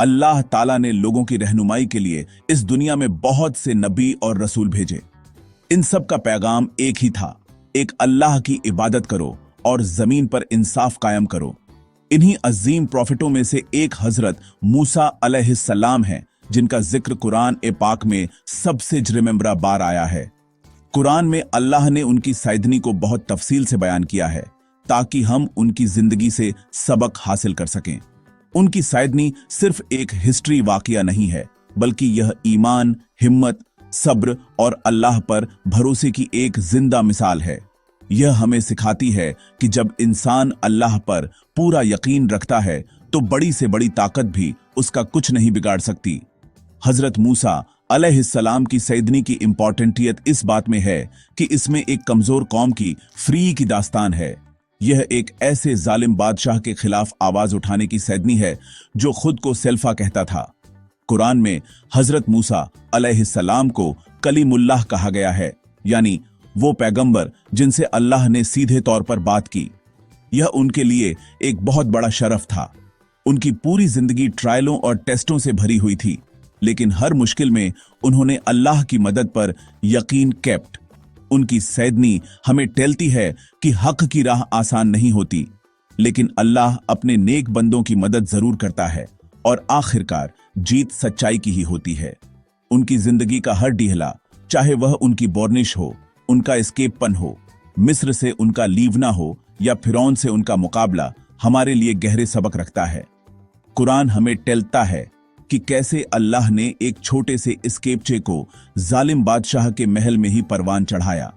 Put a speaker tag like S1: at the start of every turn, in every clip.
S1: अल्लाह ताला ने लोगों की रहनुमाई के लिए इस दुनिया में बहुत से नबी और रसूल भेजे। इन सब का पैगाम एक ही था, एक अल्लाह की इबादत करो और जमीन पर इंसाफ कायम करो। इन्हीं अजीम प्रॉफिटों में से एक हजरत मूसा अलैहिस्सलाम है, जिनका जिक्र कुरान ए पाक में सबसे रिमेंबरा बार आया है। कुरान में अल्लाह ने उनकी सैदनी को बहुत तफसील से बयान किया है ताकि हम उनकी जिंदगी से सबक हासिल कर सकें। उनकी सैदनी सिर्फ एक हिस्ट्री वाकया नहीं है, बल्कि यह ईमान, हिम्मत, सब्र और अल्लाह पर भरोसे की एक जिंदा मिसाल है। यह हमें सिखाती है कि जब इंसान अल्लाह पर पूरा यकीन रखता है तो बड़ी से बड़ी ताकत भी उसका कुछ नहीं बिगाड़ सकती। हजरत मूसा अलैहिस्सलाम की सैदनी की इंपॉर्टेंटियत इस बात में है कि इसमें एक कमजोर कौम की फ्री की दास्तान है। यह एक ऐसे जालिम बादशाह के खिलाफ आवाज उठाने की सैदनी है जो खुद को सेल्फा कहता था। कुरान में हजरत मूसा अलैहिस्सलाम को कलीमुल्लाह कहा गया है, यानी वो पैगंबर जिनसे अल्लाह ने सीधे तौर पर बात की। यह उनके लिए एक बहुत बड़ा शरफ था। उनकी पूरी जिंदगी ट्रायलों और टेस्टों से भरी हुई थी, लेकिन हर मुश्किल में उन्होंने अल्लाह की मदद पर यकीन केप्ट। उनकी सैदनी हमें टेलती है कि हक की राह आसान नहीं होती, लेकिन अल्लाह अपने नेक बंदों की मदद जरूर करता है और आखिरकार जीत सच्चाई की ही होती है। उनकी जिंदगी का हर डिहला, चाहे वह उनकी बोर्निश हो, उनका एस्केपपन हो, मिस्र से उनका लीवना हो या फिरौन से उनका मुकाबला, हमारे लिए गहरे सबक रखता है। कुरान हमें टेलता है कि कैसे अल्लाह ने एक छोटे से एस्केपचे को जालिम बादशाह के महल में ही परवान चढ़ाया,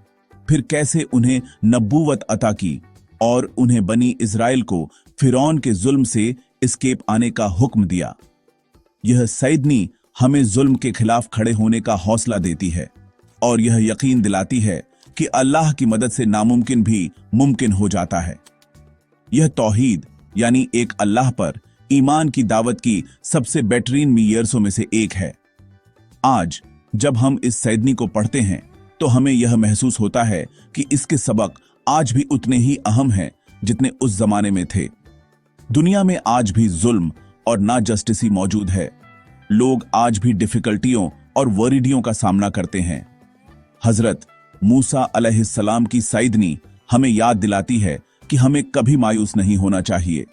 S1: फिर कैसे उन्हें नबूवत अता की और उन्हें बनी इजराइल को फिरौन के जुल्म से एस्केप आने का हुक्म दिया। यह सैदनी हमें जुल्म के खिलाफ खड़े होने का हौसला देती है और यह यकीन दिलाती है कि अल्लाह की मदद से नामुमकिन भी मुमकिन हो जाता है। यह तौहीद यानी एक अल्लाह पर ईमान की दावत की सबसे बेहतरीन मीयर्सों में से एक है। आज जब हम इस सैदनी को पढ़ते हैं तो हमें यह महसूस होता है कि इसके सबक आज भी उतने ही अहम हैं जितने उस जमाने में थे। दुनिया में आज भी जुल्म और ना जस्टिसी मौजूद है। लोग आज भी डिफिकल्टियों और वरीडियों का सामना करते हैं। हजरत मूसा अलैहिस्सलाम की सैदनी हमें याद दिलाती है कि हमें कभी मायूस नहीं होना चाहिए।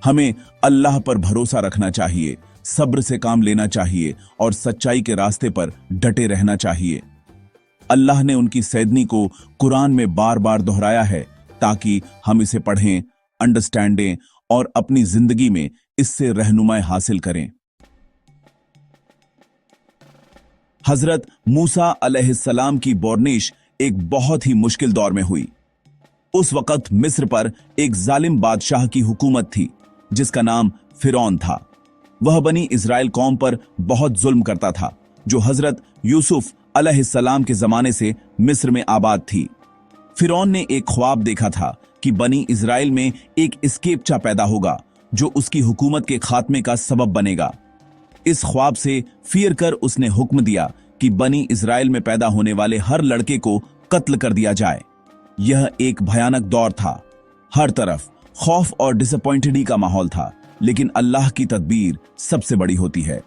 S1: हमें अल्लाह पर भरोसा रखना चाहिए, सब्र से काम लेना चाहिए और सच्चाई के रास्ते पर डटे रहना चाहिए। अल्लाह ने उनकी सैदनी को कुरान में बार बार दोहराया है ताकि हम इसे पढ़ें, अंडरस्टैंडें और अपनी जिंदगी में इससे रहनुमाई हासिल करें। हजरत मूसा अलैहिस्सलाम की बोर्निश एक बहुत ही मुश्किल दौर में हुई। उस वक्त मिस्र पर एक जालिम बादशाह की हुकूमत थी जिसका नाम फिरौन था। वह बनी इजराइल कौम पर बहुत जुल्म करता था, जो हजरत यूसुफ अलैहिस्सलाम के जमाने से मिस्र में आबाद थी। फिरौन ने एक ख्वाब देखा था कि बनी इजराइल में एक एस्केपचा पैदा होगा जो उसकी हुकूमत के खात्मे का सबब बनेगा। इस ख्वाब से फियर कर उसने हुक्म दिया कि बनी इजराइल में पैदा होने वाले हर लड़के को कत्ल कर दिया जाए। यह एक भयानक दौर था। हर तरफ खौफ और डिसअपॉइंटेड का माहौल था, लेकिन अल्लाह की तदबीर सबसे बड़ी होती है।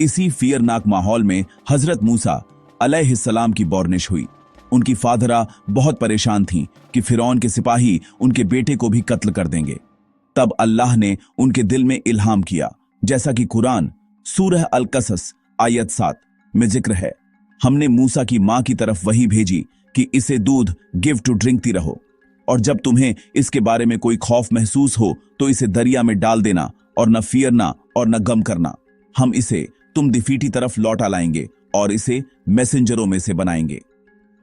S1: इसी फियरनाक माहौल में हजरत मूसा अलैहिस्सलाम की बोर्निश हुई। उनकी फादरा बहुत परेशान थीं कि फिरौन के सिपाही उनके बेटे को भी कत्ल कर देंगे। तब अल्लाह ने उनके दिल में इल्हाम किया, जैसा कि कुरान सूरह अल-कसस आयत 7 में जिक्र है। हमने मूसा की मां की तरफ वही भेजी कि इसे दूध गिव टू ड्रिंकती रहो, और जब तुम्हें इसके बारे में कोई खौफ महसूस हो तो इसे दरिया में डाल देना और न फियरना और न गम करना। हम इसे तुम दिफीटी तरफ लौटा लाएंगे और इसे मैसेंजरों में से बनाएंगे।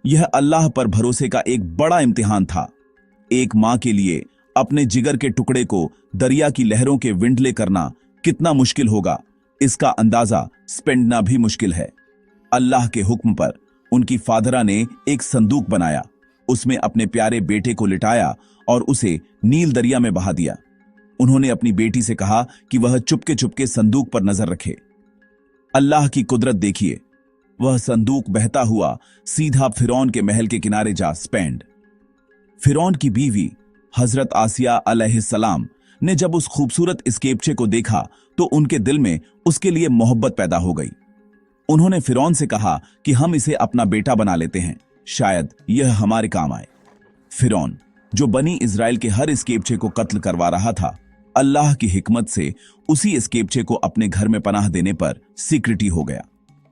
S1: यह अल्लाह पर भरोसे का एक बड़ा इम्तिहान था। एक मां के लिए अपने जिगर के टुकड़े को दरिया की लहरों के विंडले करना कितना मुश्किल होगा, इसका अंदाजा स्पेंडना भी मुश्किल है। अल्लाह के हुक्म पर उनकी फादरा ने एक संदूक बनाया, उसमें अपने प्यारे बेटे को लिटाया और उसे नील दरिया में बहा दिया। उन्होंने अपनी बेटी से कहा कि वह चुपके चुपके संदूक पर नजर रखे। अल्लाह की कुदरत देखिए, वह संदूक बहता हुआ सीधा फिरौन के महल के किनारे जा स्पेंड। फिरौन की बीवी हजरत आसिया अलैहिस्सलाम ने जब उस खूबसूरत स्केपचे को देखा तो उनके दिल में उसके लिए मोहब्बत पैदा हो गई। उन्होंने फिरौन से कहा कि हम इसे अपना बेटा बना लेते हैं, शायद यह हमारे काम आए। फिरौन, जो बनी इजराइल के हर स्केपचे को कत्ल करवा रहा था, अल्लाह की हिकमत से उसी स्केपचे को अपने घर में पनाह देने पर सीक्रेटी हो गया।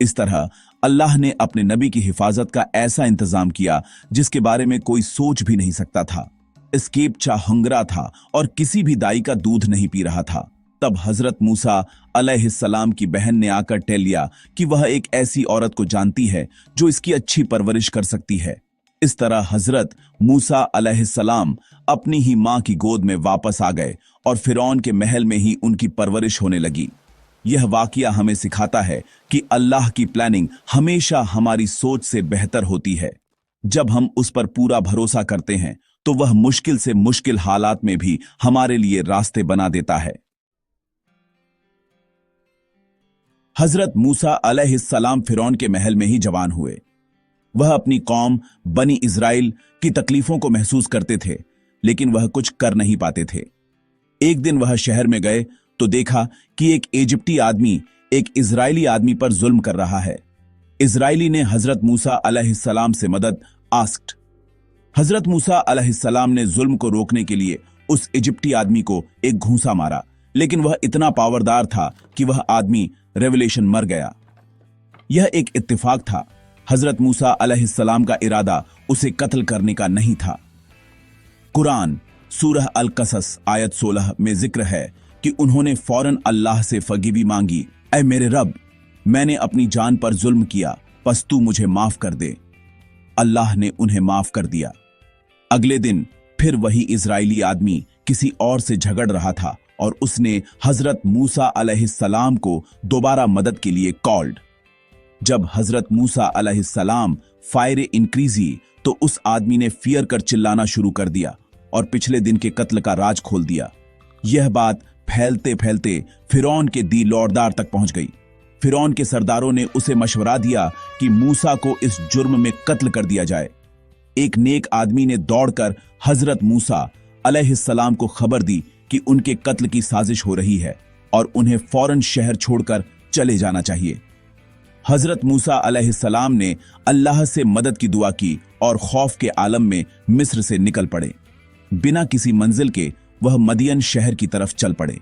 S1: इस तरह अल्लाह ने अपने नबी की हिफाजत का ऐसा इंतजाम किया जिसके बारे में कोई सोच भी नहीं सकता था। स्केपचा हंगरा था और किसी भी दाई का दूध नहीं पी रहा था। तब हजरत मूसा अलैहिस्सलाम की बहन ने आकर टहल लिया कि वह एक ऐसी औरत को जानती है जो इसकी अच्छी परवरिश कर सकती है। इस तरह हजरत मूसा अलैहिस्सलाम अपनी ही मां की गोद में वापस आ गए और फिरौन के महल में ही उनकी परवरिश होने लगी। यह वाकया हमें सिखाता है कि अल्लाह की प्लानिंग हमेशा हमारी सोच से बेहतर होती है। जब हम उस पर पूरा भरोसा करते हैं तो वह मुश्किल से मुश्किल हालात में भी हमारे लिए रास्ते बना देता है। हजरत मूसा अलैहिस्सलाम फिरौन के महल में ही जवान हुए। वह अपनी कौम बनी इजराइल की तकलीफों को महसूस करते थे, लेकिन वह कुछ कर नहीं पाते थे। एक दिन वह शहर में गए तो देखा कि एक इजिप्टी आदमी एक इजरायली आदमी पर जुल्म कर रहा है। इजरायली ने हजरत मूसा अलैहिस्सलाम से मदद आस्क्ड। हजरत मूसा अलैहिस्सलाम ने जुल्म को रोकने के लिए उस इजिप्टी आदमी को एक घूंसा मारा, लेकिन वह इतना पावरदार था कि वह आदमी रेवलेशन मर गया। यह एक इत्तेफाक था। हजरत मूसा अलैहिस्सलाम का इरादा उसे कत्ल करने का नहीं था। कुरान सूरह अल-कसस आयत 16 में जिक्र है कि उन्होंने फौरन अल्लाह से फगीबी मांगी, ऐ मेरे रब, मैंने अपनी जान पर जुल्म किया, बस तू मुझे माफ कर दे। अल्लाह ने उन्हें माफ कर दिया। अगले दिन फिर वही इजरायली आदमी किसी और से झगड़ रहा था और उसने हजरत मूसा अलैहिस्सलाम को दोबारा मदद के लिए कॉल्ड। जब हजरत मूसा अलैहिस्सलाम फायर इंक्रीजी तो उस आदमी ने फियर कर चिल्लाना शुरू कर दिया और पिछले दिन के कत्ल का राज खोल दिया। यह बात फैलते फैलते फिरौन के दी लौरदार तक पहुंच गई। फिरौन के सरदारों ने उसे मशवरा दिया कि मूसा को इस जुर्म में कत्ल कर दिया जाए। एक नेक आदमी ने दौड़कर हजरत मूसा अलैहिस्सलाम को खबर दी कि उनके कत्ल की साजिश हो रही है और उन्हें फौरन शहर छोड़कर चले जाना चाहिए। हजरत मूसा अलैहिस्सलाम ने अल्लाह से मदद की दुआ की और खौफ के आलम में मिस्र से निकल पड़े। बिना किसी मंजिल के वह मदियन शहर की तरफ चल पड़े।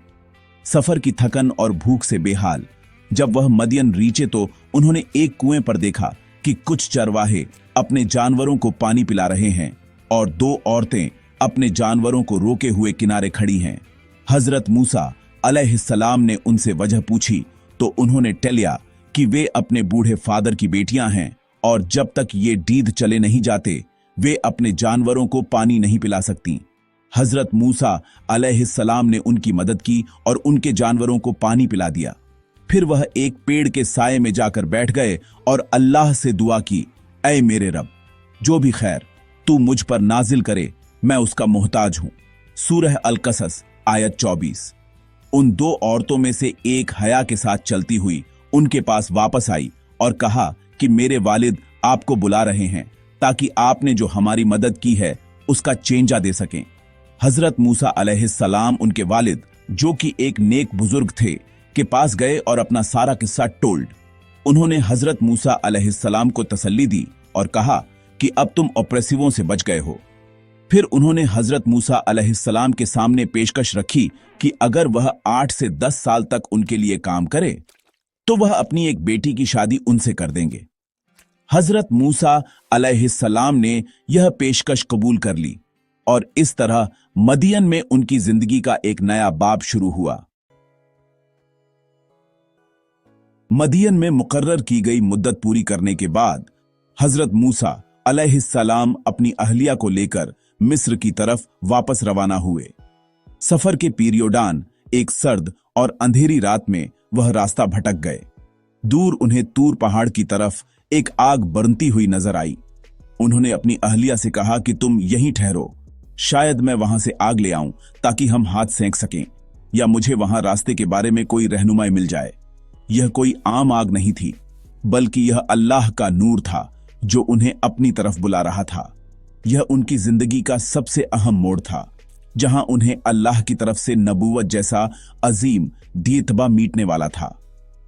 S1: सफर की थकन और भूख से बेहाल जब वह मदियन रीचे तो उन्होंने एक कुएं पर देखा कि कुछ चरवाहे अपने जानवरों को पानी पिला रहे हैं और दो औरतें अपने जानवरों को रोके हुए किनारे खड़ी हैं। हजरत मूसा अलैहिस्सलाम ने उनसे वजह पूछी तो उन्होंने टेलिया कि वे अपने बूढ़े फादर की बेटियां हैं और जब तक ये डीद चले नहीं जाते वे अपने जानवरों को पानी नहीं पिला सकती। हजरत मूसा अलैहिस्सलाम ने उनकी मदद की और उनके जानवरों को पानी पिला दिया। फिर वह एक पेड़ के साये में जाकर बैठ गए और अल्लाह से दुआ की, ऐ मेरे रब, जो भी खैर तू मुझ पर नाजिल करे मैं उसका मोहताज हूं। सूरह अल-कसस आयत 24। उन दो औरतों में से एक हया के साथ चलती हुई उनके पास वापस आई और कहा कि मेरे वालिद आपको बुला रहे हैं ताकि आपने जो हमारी मदद की है उसका चेंजा दे सकें। हजरत मूसा अलैहिस्सलाम उनके वालिद जो कि एक नेक बुजुर्ग थे के पास गए और अपना सारा किस्सा टोल्ड। उन्होंने हजरत मूसा अलैहिस्सलाम को तसल्ली दी और कहा कि अब तुम ऑपरेसिवों से बच गए हो। फिर उन्होंने हजरत मूसा अलैहिस्सलाम के सामने पेशकश रखी कि अगर वह 8 से 10 साल तक उनके लिए काम करे तो वह अपनी एक बेटी की शादी उनसे कर देंगे। हजरत मूसा अलैहिस्सलाम ने यह पेशकश कबूल कर ली और इस तरह मदियन में उनकी जिंदगी का एक नया बाब शुरू हुआ। मदियन में मुकर्रर की गई मुद्दत पूरी करने के बाद हजरत मूसा अलैहिस्सलाम अपनी अहलिया को लेकर मिस्र की तरफ वापस रवाना हुए। सफर के पीरियोडान एक सर्द और अंधेरी रात में वह रास्ता भटक गए। दूर उन्हें तूर पहाड़ की तरफ एक आग बरती हुई नजर आई। उन्होंने अपनी अहलिया से कहा कि तुम यहीं ठहरो, शायद मैं वहां से आग ले आऊं ताकि हम हाथ सेंक सकें या मुझे वहां रास्ते के बारे में कोई रहनुमाई मिल जाए। यह कोई आम आग नहीं थी, बल्कि यह अल्लाह का नूर था जो उन्हें अपनी तरफ बुला रहा था। यह उनकी जिंदगी का सबसे अहम मोड़ था। जहां उन्हें अल्लाह की तरफ से नबूवत जैसा अजीम दीतबा मीटने वाला था।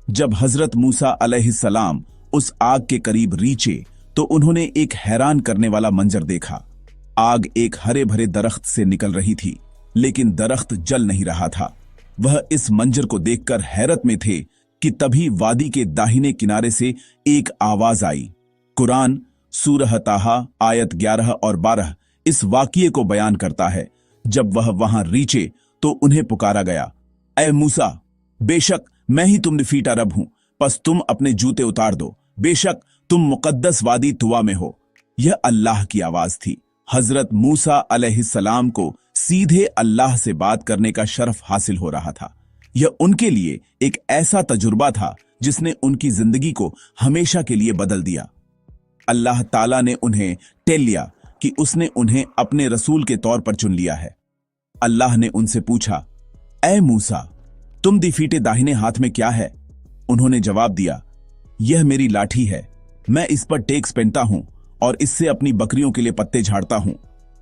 S1: जब हजरत मूसा अलैहिस्सलाम उस आग के करीब रीचे तो उन्होंने एक हैरान करने वाला मंजर देखा। आग एक हरे भरे दरख्त से निकल रही थी, लेकिन दरख्त जल नहीं रहा था। वह इस मंजर को देखकर हैरत में थे कि तभी वादी के दाहिने किनारे से एक आवाज आई। कुरान सूरह ताहा आयत 11 और 12 इस वाकिये को बयान करता है। जब वह वहां रीचे तो उन्हें पुकारा गया, ऐ मूसा, बेशक मैं ही तुम फीटा रब हूं, बस तुम अपने जूते उतार दो, बेशक तुम मुकद्दस वादी तुवा में हो। यह अल्लाह की आवाज थी। हजरत मूसा अलैहिस्सलाम को सीधे अल्लाह से बात करने का शर्फ हासिल हो रहा था। यह उनके लिए एक ऐसा तजुर्बा था जिसने उनकी जिंदगी को हमेशा के लिए बदल दिया। अल्लाह ताला ने उन्हें टेल लिया कि उसने उन्हें अपने रसूल के तौर पर चुन लिया है। अल्लाह ने उनसे पूछा, ऐ मूसा, तुम दिफीटे दाहिने हाथ में क्या है? उन्होंने जवाब दिया, यह मेरी लाठी है, मैं इस पर टेक्स पहनता हूं और इससे अपनी बकरियों के लिए पत्ते झाड़ता हूं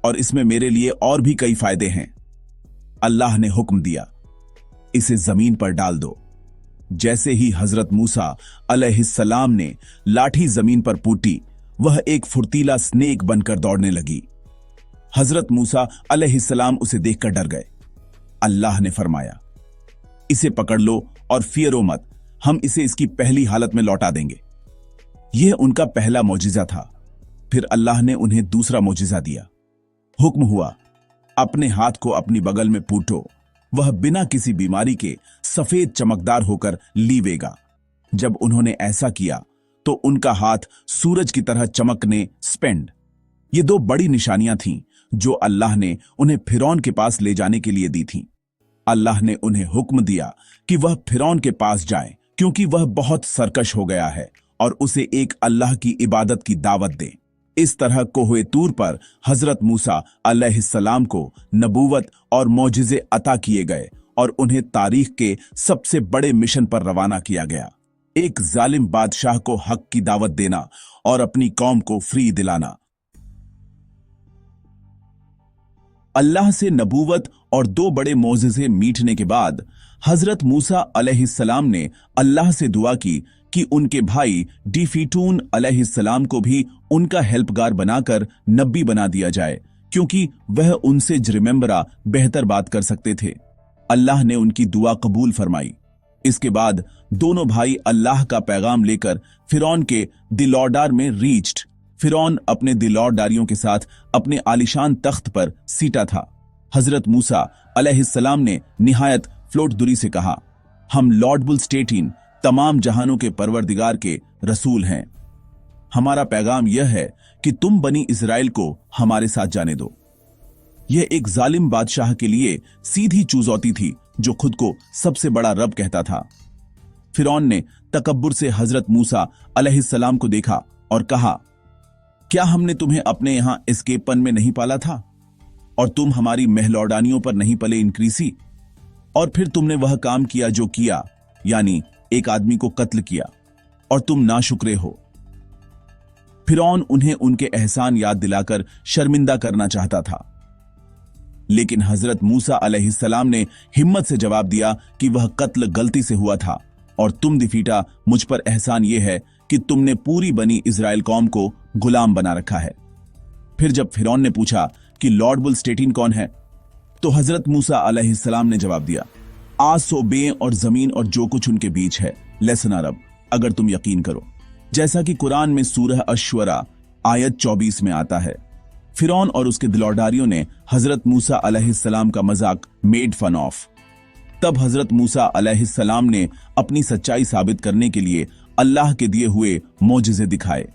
S1: और इसमें मेरे लिए और भी कई फायदे हैं। अल्लाह ने हुक्म दिया, इसे जमीन पर डाल दो। जैसे ही हजरत मूसा अलैहिस्सलाम ने लाठी जमीन पर पूटी, वह एक फुर्तीला स्नेक बनकर दौड़ने लगी। हजरत मूसा अलैहिस्सलाम उसे देखकर डर गए। अल्लाह ने फरमाया, इसे पकड़ लो और फियरो मत, हम इसे इसकी पहली हालत में लौटा देंगे। यह उनका पहला मौजिजा था। फिर अल्लाह ने उन्हें दूसरा मौजिजा दिया। हुक्म हुआ, अपने हाथ को अपनी बगल में पूटो, वह बिना किसी बीमारी के सफेद चमकदार होकर लीवेगा। जब उन्होंने ऐसा किया तो उनका हाथ सूरज की तरह चमकने स्पेंड। ये दो बड़ी निशानियां थीं जो अल्लाह ने उन्हें फिरौन के पास ले जाने के लिए दी थीं। अल्लाह ने उन्हें हुक्म दिया कि वह फिरौन के पास जाएं, क्योंकि वह बहुत सरकश हो गया है, और उसे एक अल्लाह की इबादत की दावत दें। इस तरह कोहे तूर पर हजरत मूसा अलैहिस्सलाम को नबूवत और मौजिज़े अता किए गए और उन्हें तारीख के सबसे बड़े मिशन पर रवाना किया गया, एक जालिम बादशाह को हक की दावत देना और अपनी कौम को फ्री दिलाना। अल्लाह से नबूवत और दो बड़े मौजिज़े मीटने के बाद हजरत मूसा अलैहिस्सलाम ने अल्लाह से दुआ की कि उनके भाई डिफीटून अलैहिस्सलाम को भी उनका हेल्पगार बनाकर नबी बना दिया जाए, क्योंकि वह उनसे रिमेंबरा बेहतर बात कर सकते थे। अल्लाह ने उनकी दुआ कबूल फरमाई। इसके बाद दोनों भाई अल्लाह का पैगाम लेकर फिरौन के दिलौडार में रीच्ड। फिरौन अपने दिलौडारियों के साथ अपने आलिशान तख्त पर सीटा था। हजरत मूसा अलैहिस्सलाम ने निहायत फ्लोटदुरी से कहा, हम लॉर्ड बुलस्टेटिन तमाम जहानों के परवरदिगार के रसूल हैं। हमारा पैगाम यह है कि तुम बनी इजराइल को हमारे साथ जाने दो। यह एक जालिम बादशाह के लिए सीधी चुनौती थी जो खुद को सबसे बड़ा रब कहता था। फिरौन ने तकब्बुर से हजरत मूसा अलैहिस्सलाम को देखा और कहा, क्या हमने तुम्हें अपने यहां एस्केपन में नहीं पाला था और तुम हमारी महलौडानियों पर नहीं पले इंक्रीसी? और फिर तुमने वह काम किया जो किया, यानी एक आदमी को कत्ल किया, और तुम नाशुक्रे हो। फिरौन उन्हें उनके एहसान याद दिलाकर शर्मिंदा करना चाहता था, लेकिन हजरत मूसा अलैहिस्सलाम ने हिम्मत से जवाब दिया कि वह कत्ल गलती से हुआ था और तुम दिफीटा मुझ पर एहसान यह है कि तुमने पूरी बनी इजराइल कौम को गुलाम बना रखा है। फिर जब फिरौन ने पूछा कि लॉर्ड बुलस्टेटिन कौन है, तो हजरत मूसा अलैहिस्सलाम ने जवाब दिया, आसोबे और जमीन और जो कुछ उनके बीच है, लेसन अरब, अगर तुम यकीन करो, जैसा कि कुरान में सूरह अश्वरा आयत 24 में आता है। फिरौन और उसके दिलौडारियों ने हजरत मूसा अलैहिस्सलाम का मजाक मेड फन ऑफ। तब हजरत मूसा अलैहिस्सलाम ने अपनी सच्चाई साबित करने के लिए अल्लाह के दिए हुए मौजिज़े दिखाए।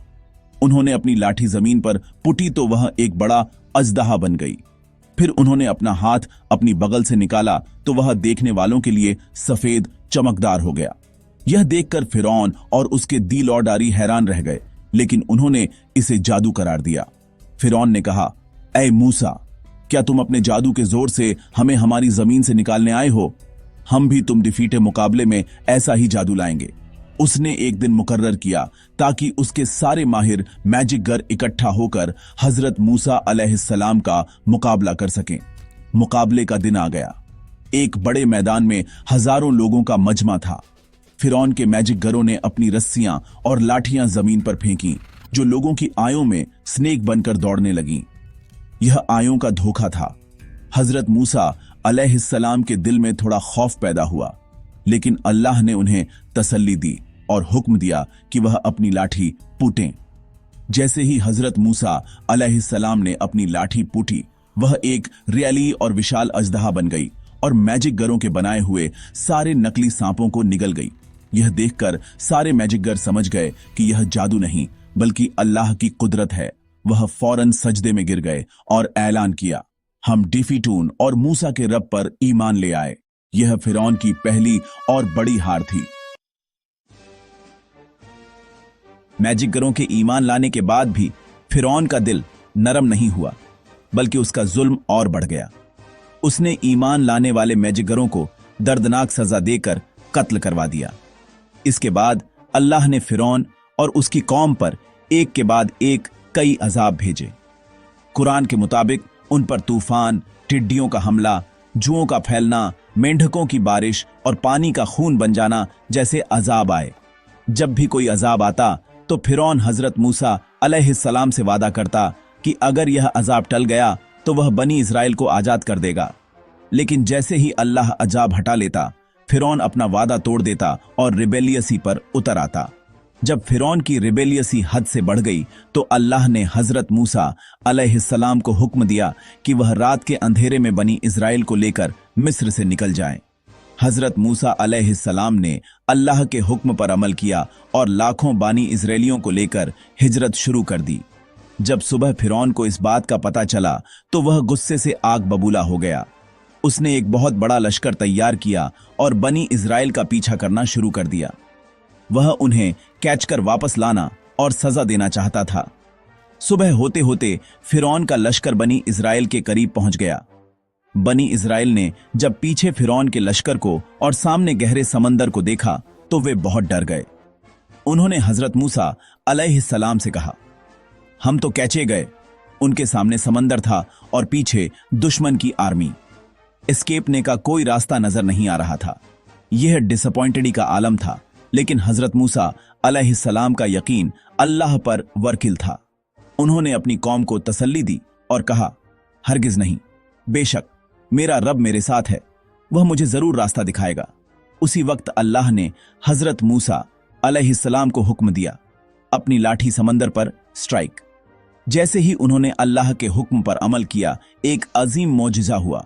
S1: उन्होंने अपनी लाठी जमीन पर पुटी तो वह एक बड़ा अजदहा बन गई। फिर उन्होंने अपना हाथ अपनी बगल से निकाला तो वह देखने वालों के लिए सफेद चमकदार हो गया। यह देखकर फिरौन और उसके दिलौडारी हैरान रह गए, लेकिन उन्होंने इसे जादू करार दिया। फिरौन ने कहा, ऐ मूसा, क्या तुम अपने जादू के जोर से हमें हमारी जमीन से निकालने आए हो? हम भी तुम डिफीटे मुकाबले में ऐसा ही जादू लाएंगे। उसने एक दिन मुकर्रर किया ताकि उसके सारे माहिर मैजिक गर इकट्ठा होकर हजरत मूसा अलैहिस्सलाम का मुकाबला कर सकें। मुकाबले का दिन आ गया। एक बड़े मैदान में हजारों लोगों का मजमा था। फिरौन के मैजिकगरों ने अपनी रस्सियां और लाठियां जमीन पर फेंकी, जो लोगों की आयों में स्नेक बनकर दौड़ने लगी। यह आयों का धोखा था। हजरत मूसा अलैहिस्सलाम के दिल में थोड़ा खौफ पैदा हुआ, लेकिन अल्लाह ने उन्हें तसल्ली दी और हुक्म दिया कि वह अपनी लाठी पूटें। जैसे ही हजरत मूसा अलैहिस्सलाम ने अपनी लाठी पूटी, वह एक रियली और विशाल अजदहा बन गई और मैजिकगरों के बनाए हुए सारे नकली सांपों को निगल गई। यह देखकर सारे मैजिकगर समझ गए कि यह जादू नहीं बल्कि अल्लाह की कुदरत है। वह फौरन सजदे में गिर गए और ऐलान किया, हम डिफीटून और मूसा के रब पर ईमान ले आए। यह फिरौन की पहली और बड़ी हार थी। मैजिकगरों के ईमान लाने के बाद भी फिरौन का दिल नरम नहीं हुआ, बल्कि उसका जुल्म और बढ़ गया। उसने ईमान लाने वाले मैजिकगरों को दर्दनाक सजा देकर कत्ल करवा दिया। इसके बाद अल्लाह ने फिरौन और उसकी कौम पर एक के बाद एक कई अजाब भेजे। कुरान के मुताबिक उन पर तूफान, टिड्डियों का हमला, जुओं का फैलना, मेंढकों की बारिश और पानी का खून बन जाना जैसे अजाब आए। जब भी कोई अजाब आता तो फिरौन हजरत मूसा अलैहिस्सलाम से वादा करता कि अगर यह अजाब टल गया तो वह बनी इस्राएल को आजाद कर देगा। लेकिन जैसे ही अल्लाह अजाब हटा लेता, फिरौन अपना वादा तोड़ देता और रिबेलियसी पर उतर आता। जब फिरौन की रिबेलियसी हद से बढ़ गई तो अल्लाह ने हजरत मूसा अलैहिस्सलाम को हुक्म दिया कि वह रात के अंधेरे में बनी इस्राएल को लेकर मिस्र से निकल जाएं। हजरत मूसा अलैहिस्सलाम ने अल्लाह के हुक्म पर अमल किया और लाखों बानी इजरायलियों को लेकर हिजरत शुरू कर दी। जब सुबह फिरौन को इस बात का पता चला तो वह गुस्से से आग बबूला हो गया। उसने एक बहुत बड़ा लश्कर तैयार किया और बनी इजराइल का पीछा करना शुरू कर दिया। वह उन्हें कैच कर वापस लाना और सजा देना चाहता था। सुबह होते होते फिरौन का लश्कर बनी इजराइल के करीब पहुंच गया। बनी इजराइल ने जब पीछे फिरौन के लश्कर को और सामने गहरे समंदर को देखा तो वे बहुत डर गए। उन्होंने हजरत मूसा अलैहिस्सलाम से कहा, हम तो कैचे गए। उनके सामने समंदर था और पीछे दुश्मन की आर्मी। एस्केपने का कोई रास्ता नजर नहीं आ रहा था। यह डिसअपॉइंटेडी का आलम था, लेकिन हजरत मूसा अलैहिस्सलाम का यकीन अल्लाह पर वकील था। उन्होंने अपनी कौम को तसल्ली दी और कहा, हरगिज नहीं, बेशक मेरा रब मेरे साथ है, वह मुझे जरूर रास्ता दिखाएगा। उसी वक्त अल्लाह ने हजरत मूसा अलैहिस्सलाम को हुक्म दिया, अपनी लाठी समंदर पर स्ट्राइक। जैसे ही उन्होंने अल्लाह के हुक्म पर अमल किया, एक अजीम मौजिजा हुआ।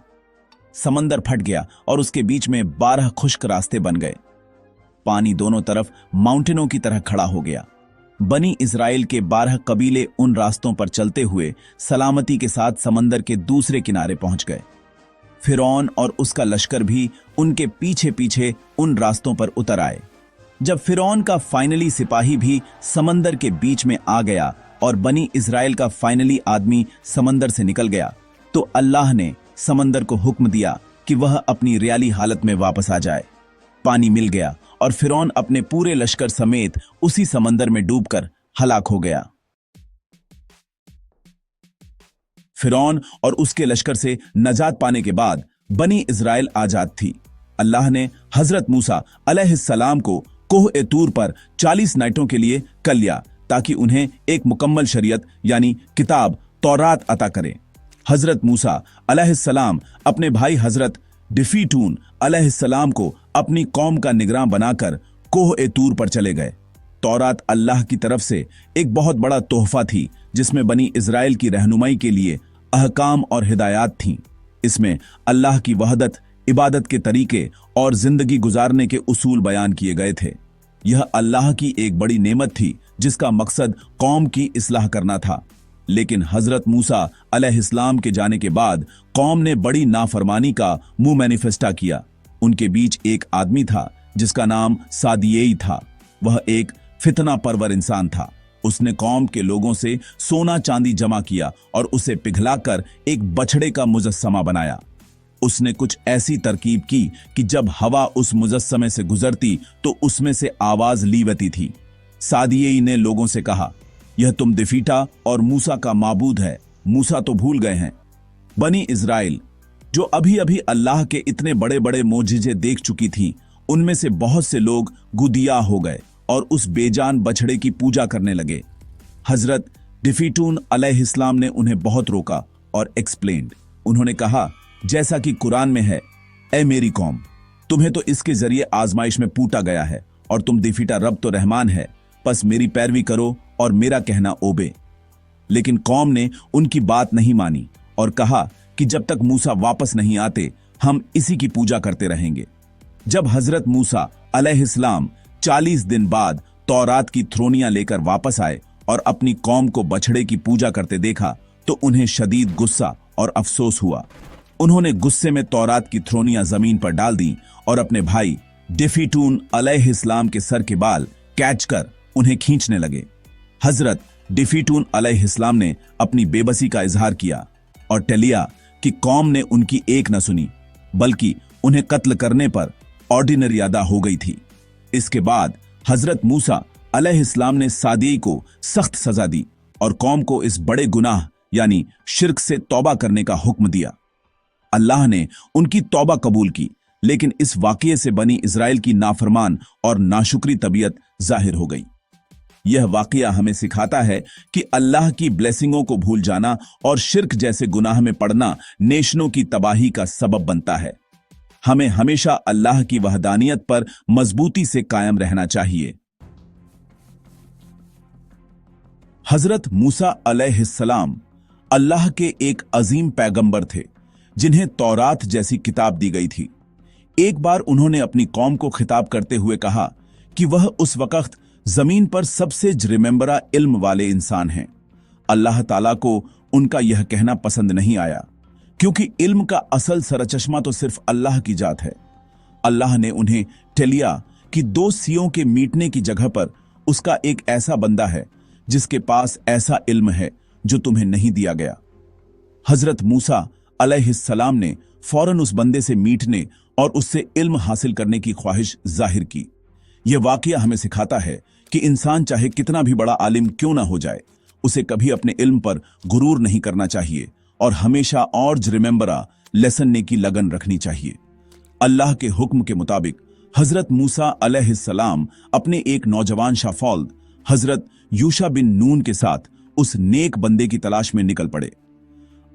S1: समंदर फट गया और उसके बीच में 12 खुश्क रास्ते बन गए। पानी दोनों तरफ माउंटेनों की तरह खड़ा हो गया। बनी इजराइल के 12 कबीले उन रास्तों पर चलते हुए सलामती के साथ समंदर के दूसरे किनारे पहुंच गए। फिरौन और उसका लश्कर भी उनके पीछे पीछे उन रास्तों पर उतर आए। जब फिरौन का फाइनली सिपाही भी समंदर के बीच में आ गया और बनी इजराइल का फाइनली आदमी समंदर से निकल गया, तो अल्लाह ने समंदर को हुक्म दिया कि वह अपनी रियाली हालत में वापस आ जाए। पानी मिल गया और फिरौन अपने पूरे लश्कर समेत उसी समंदर में डूबकर हलाक हो गया। फिरौन और उसके लश्कर से नजात पाने के बाद बनी इजराइल आजाद थी। अल्लाह ने हजरत मूसा अलैहिस्सलाम को कोह ए तूर पर 40 नाइटों के लिए कर लिया, ताकि उन्हें एक मुकम्मल शरीयत यानी किताब तौरात अता करे। हजरत मूसा अलैहिस्सलाम अपने भाई हजरत डिफीटून अलैहिस्सलाम को अपनी कौम का निगरान बनाकर कोह ए तूर पर चले गए। तौरात अल्लाह की तरफ से एक बहुत बड़ा तोहफा थी, जिसमें बनी इजराइल की रहनुमाई के लिए अहकाम और हिदायत थीं। इसमें अल्लाह की वहदत, इबादत के तरीके और जिंदगी गुजारने के उसूल बयान किए गए थे। यह अल्लाह की एक बड़ी नेमत थी, जिसका मकसद कौम की इस्लाह करना था। लेकिन हजरत मूसा अलैहिस्सलाम के जाने के बाद कौम ने बड़ी नाफरमानी का मुंह मैनिफेस्टा किया। उनके बीच एक आदमी था जिसका नाम सादियई था। वह एक फितना परवर इंसान था। उसने कौम के लोगों से सोना चांदी जमा किया और उसे पिघलाकर एक बछड़े का मुजस्समा बनाया। उसने कुछ ऐसी तरकीब की कि जब हवा उस मुजस्समे से गुजरती तो उसमें से आवाज लीवती थी। सादियई ने लोगों से कहा, यह तुम दिफीटा और मूसा का माबूद है। मूसा तो भूल गए हैं। बनी इजराइल जो अभी अभी अल्लाह के इतने बड़े बड़े मोजिजे देख चुकी थीं, उनमें से बहुत से लोग गुदिया हो गए और उस बेजान बछड़े की पूजा करने लगे। हजरत डिफीटून अलैहिस्सलाम ने उन्हें बहुत रोका और एक्सप्लेन्ड। उन्होंने कहा, जैसा कि कुरान में है, ए मेरी कौम, तुम्हें तो इसके जरिए आजमाइश में पूटा गया है और तुम दिफीटा रब तो रहमान है, बस मेरी पैरवी करो और मेरा कहना ओबे। लेकिन कौम ने उनकी बात नहीं मानी और कहा कि जब तक मूसा वापस नहीं आते हम इसी की पूजा करते रहेंगे। जब हजरत मूसा अलैहिस्सलाम 40 दिन बाद तौरात की थ्रोनियां लेकर वापस आए और अपनी कौम को बछड़े की पूजा करते देखा तो उन्हें शदीद गुस्सा और अफसोस हुआ। उन्होंने गुस्से में तौरात की थ्रोनियां जमीन पर डाल दी और अपने भाई डिफीटून अलैहिस्सलाम के सर के बाल कैच कर उन्हें खींचने लगे। हजरत डिफीटून अलैहिस्सलाम ने अपनी बेबसी का इजहार किया और टेलिया कि कौम ने उनकी एक न सुनी, बल्कि उन्हें कत्ल करने पर ऑर्डिनरी अदा हो गई थी। इसके बाद हजरत मूसा अलैहिस्सलाम ने सादिई को सख्त सजा दी और कौम को इस बड़े गुनाह यानी शिर्क से तौबा करने का हुक्म दिया। अल्लाह ने उनकी तौबा कबूल की, लेकिन इस वाकये से बनी इजराइल की नाफरमान और नाशुक्री तबीयत जाहिर हो गई। यह वाकया हमें सिखाता है कि अल्लाह की ब्लेसिंगों को भूल जाना और शिर्क जैसे गुनाह में पड़ना नेशनों की तबाही का सबब बनता है। हमें हमेशा अल्लाह की वहदानियत पर मजबूती से कायम रहना चाहिए। हजरत मूसा अलैहिस्सलाम अल्लाह के एक अजीम पैगंबर थे, जिन्हें तौरात जैसी किताब दी गई थी। एक बार उन्होंने अपनी कौम को खिताब करते हुए कहा कि वह उस वक्त जमीन पर सबसे रिमेंबरा इल्म वाले इंसान हैं। अल्लाह ताला को उनका यह कहना पसंद नहीं आया, क्योंकि इल्म का असल सरचश्मा तो सिर्फ अल्लाह की जात है। अल्लाह ने उन्हें टेलिया कि 2 सियों के मीटने की जगह पर उसका एक ऐसा बंदा है जिसके पास ऐसा इल्म है जो तुम्हें नहीं दिया गया। हजरत मूसा अलैहिस्सलाम ने फौरन उस बंदे से मीटने और उससे इल्म हासिल करने की ख्वाहिश जाहिर की। यह वाकया हमें सिखाता है कि इंसान चाहे कितना भी बड़ा आलिम क्यों ना हो जाए, उसे कभी अपने इल्म पर गुरूर नहीं करना चाहिए और हमेशा और रिमेंबरा लेसनने की लगन रखनी चाहिए। अल्लाह के हुक्म के मुताबिक हजरत मूसा अलैहिस्सलाम अपने एक नौजवान शाफौल्द हजरत यूशा बिन नून के साथ उस नेक बंदे की तलाश में निकल पड़े।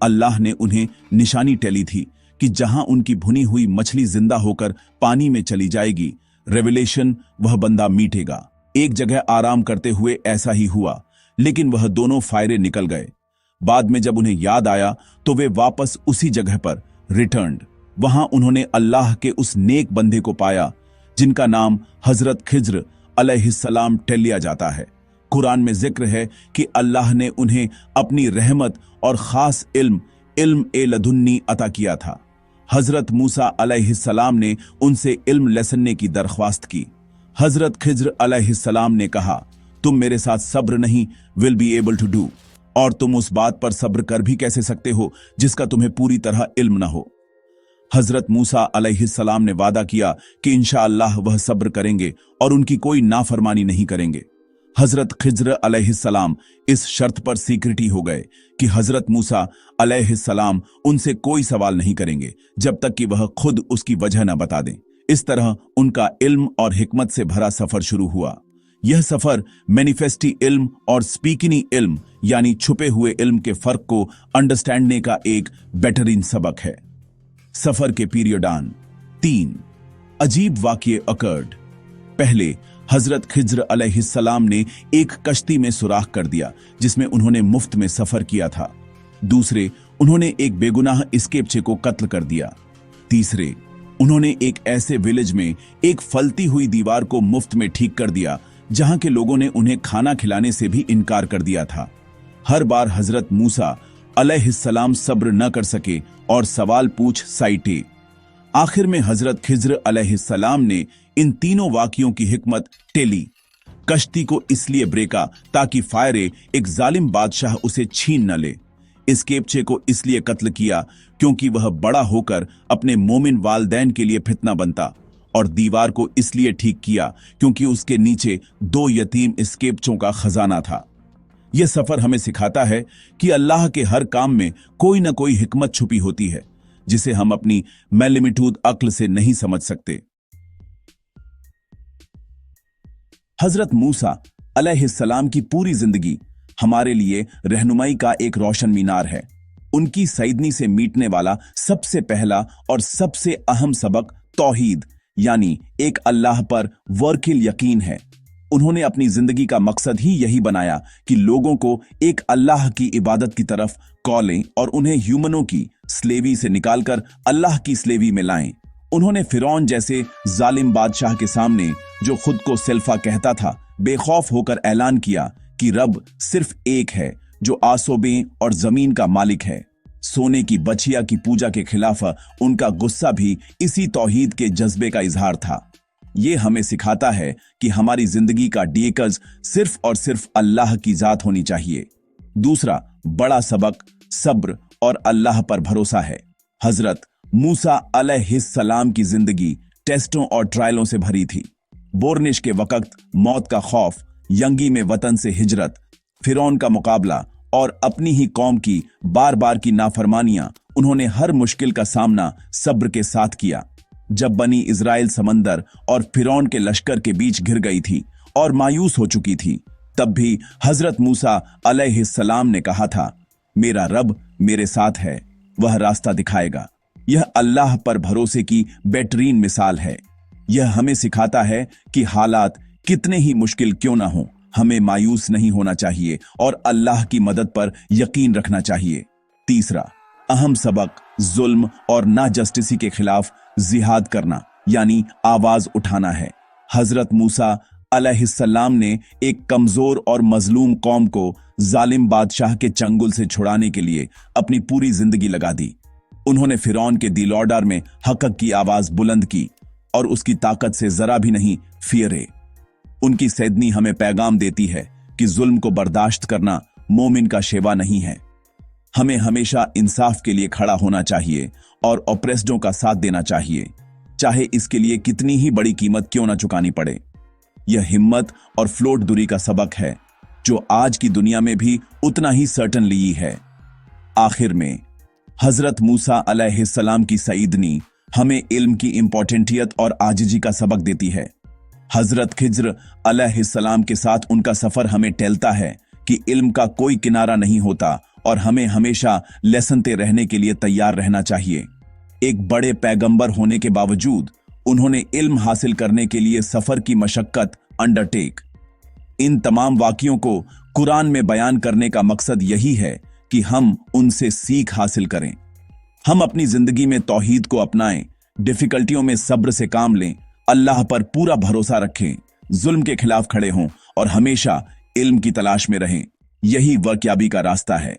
S1: अल्लाह ने उन्हें निशानी टेली थी कि जहां उनकी भुनी हुई मछली जिंदा होकर पानी में चली जाएगी, रेवलेशन वह बंदा मीटेगा। एक जगह आराम करते हुए ऐसा ही हुआ, लेकिन वह दोनों फायरे निकल गए। बाद में जब उन्हें याद आया तो वे वापस उसी जगह पर रिटर्न्ड। वहां उन्होंने अल्लाह के उस नेक बंदे को पाया जिनका नाम हजरत खिज्र अलैहिस्सलाम टेलिया जाता है। कुरान में जिक्र है कि अल्लाह ने उन्हें अपनी रहमत और खास इल्म ए लदुन्नी अता किया था। हजरत मूसा अलैहिस्सलाम ने उनसे इल्म लेसनने की दरख्वास्त की। हजरत खिज्र अलैहिस्सलाम ने कहा, तुम मेरे साथ सब्र नहीं will be able to do, और तुम उस बात पर सब्र कर भी कैसे सकते हो जिसका तुम्हें पूरी तरह इल्म न हो। हजरत मूसा अलैहिस्सलाम ने वादा किया कि इंशाअल्लाह वह सब्र करेंगे और उनकी कोई नाफरमानी नहीं करेंगे। हजरत खिज्र अलैहिस्सलाम इस शर्त पर सीक्रेटी हो गए कि हजरत मूसा अलैहिस्सलाम उनसे कोई सवाल नहीं करेंगे जब तक कि वह खुद उसकी वजह न बता दें। इस तरह उनका इल्म और हिकमत से भरा सफर शुरू हुआ। यह सफर मैनिफेस्टी इल्म और स्पीकिनी इल्म यानी छुपे हुए इल्म के फर्क को अंडरस्टैंडने का एक बेहतरीन सबक है। सफर के पीरियडान 3 अजीब वाकये अकर्ड। पहले हजरत खिज्र अलैहिस्सलाम ने एक कश्ती में सुराख कर दिया जिसमें उन्होंने मुफ्त में सफर किया था। दूसरे, उन्होंने एक बेगुनाह एस्केपचे को कत्ल कर दिया। तीसरे, उन्होंने एक ऐसे विलेज में एक फलती हुई दीवार को मुफ्त में ठीक कर दिया जहां के लोगों ने उन्हें खाना खिलाने से भी इनकार कर दिया था। हर बार हजरत मूसा अलैहिस्सलाम सब्र न कर सके और सवाल पूछ साइटे। आखिर में हजरत खिज्र अलैहिस्सलाम ने इन तीनों वाकियों की हिकमत टेली। कश्ती को इसलिए ब्रेका ताकि फायरे एक जालिम बादशाह उसे छीन न ले। एस्केपचे को इसलिए कत्ल किया क्योंकि वह बड़ा होकर अपने मोमिन वालदैन के लिए फितना बनता, और दीवार को इसलिए ठीक किया क्योंकि उसके नीचे 2 यतीम एस्केपचों का खजाना था। यह सफर हमें सिखाता है कि अल्लाह के हर काम में कोई न कोई हिकमत छुपी होती है। जिसे हम अपनी मैलिमिटूद अक्ल से नहीं समझ सकते। हजरत मूसा अलैहिस्सलाम की पूरी जिंदगी हमारे लिए रहनुमाई का एक रोशन मीनार है। उनकी सईदनी से मीटने वाला सबसे पहला और सबसे अहम सबक तौहीद यानी एक अल्लाह पर वर्किल यकीन है। उन्होंने अपनी जिंदगी का मकसद ही यही बनाया कि लोगों को एक अल्लाह की इबादत की तरफ कॉलें और उन्हें ह्यूमनों की स्लेवी से निकालकर अल्लाह की स्लेवी में लाएं। उन्होंने फिरौन जैसे जालिम बादशाह के सामने, जो खुद को सिल्फा कहता था, बेखौफ होकर ऐलान किया कि रब सिर्फ एक है जो आसोबें और जमीन का मालिक है। सोने की बछिया की पूजा के खिलाफ उनका गुस्सा भी इसी तौहीद के जज्बे का इजहार था। ये हमें सिखाता है कि हमारी जिंदगी का डीकज सिर्फ और सिर्फ अल्लाह की जात होनी चाहिए। दूसरा बड़ा सबक सब्र और अल्लाह पर भरोसा है। हजरत मूसा अलैहिस्सलाम की जिंदगी टेस्टों और ट्रायलों से भरी थी। बोरनिश के वक्त मौत का खौफ, यंगी में वतन से हिजरत, फिरौन का मुकाबला और अपनी ही कौम की बार बार की नाफरमानियां, उन्होंने हर मुश्किल का सामना सब्र के साथ किया। जब बनी इजराइल समंदर और फिरौन के लश्कर के बीच घिर गई थी और मायूस हो चुकी थी, तब भी हजरत मूसा अलैहिस्सलाम ने कहा था, मेरा रब मेरे साथ है, वह रास्ता दिखाएगा। यह अल्लाह पर भरोसे की बेहतरीन मिसाल है। यह हमें सिखाता है कि हालात कितने ही मुश्किल क्यों ना हो, हमें मायूस नहीं होना चाहिए और अल्लाह की मदद पर यकीन रखना चाहिए। तीसरा अहम सबक जुल्म और नाजस्टिसी के खिलाफ जिहाद करना यानी आवाज उठाना है। हजरत मूसा अलैहिस्सलाम ने एक कमजोर और मजलूम कौम को जालिम बादशाह के चंगुल से छुड़ाने के लिए अपनी पूरी जिंदगी लगा दी। उन्होंने फिरौन के दिल ऑर्डर में हक की आवाज बुलंद की और उसकी ताकत से जरा भी नहीं फियरे। उनकी सैदनी हमें पैगाम देती है कि जुल्म को बर्दाश्त करना मोमिन का शेवा नहीं है। हमें हमेशा इंसाफ के लिए खड़ा होना चाहिए और ऑप्रेस्डों का साथ देना चाहिए, चाहे इसके लिए कितनी ही बड़ी कीमत क्यों ना चुकानी पड़े। यह हिम्मत और फ्लोट दुरी का सबक है जो आज की दुनिया में भी उतना ही सर्टनली है। आखिर में हजरत मूसा अलैहिस्सलाम की सईदनी हमें इल्म की इंपॉर्टेंटियत और आजिजी का सबक देती है। हजरत खिज्र अलैहिस्सलाम के साथ उनका सफर हमें टेलता है कि इल्म का कोई किनारा नहीं होता और हमें हमेशा लेसनते रहने के लिए तैयार रहना चाहिए। एक बड़े पैगंबर होने के बावजूद उन्होंने इल्म हासिल करने के लिए सफर की मशक्कत अंडरटेक। इन तमाम वाक़ियों को कुरान में बयान करने का मकसद यही है कि हम उनसे सीख हासिल करें। हम अपनी जिंदगी में तौहीद को अपनाएं, डिफिकल्टियों में सब्र से काम लें, अल्लाह पर पूरा भरोसा रखें, जुल्म के खिलाफ खड़े हों और हमेशा इल्म की तलाश में रहें। यही वर्कियाबी का रास्ता है।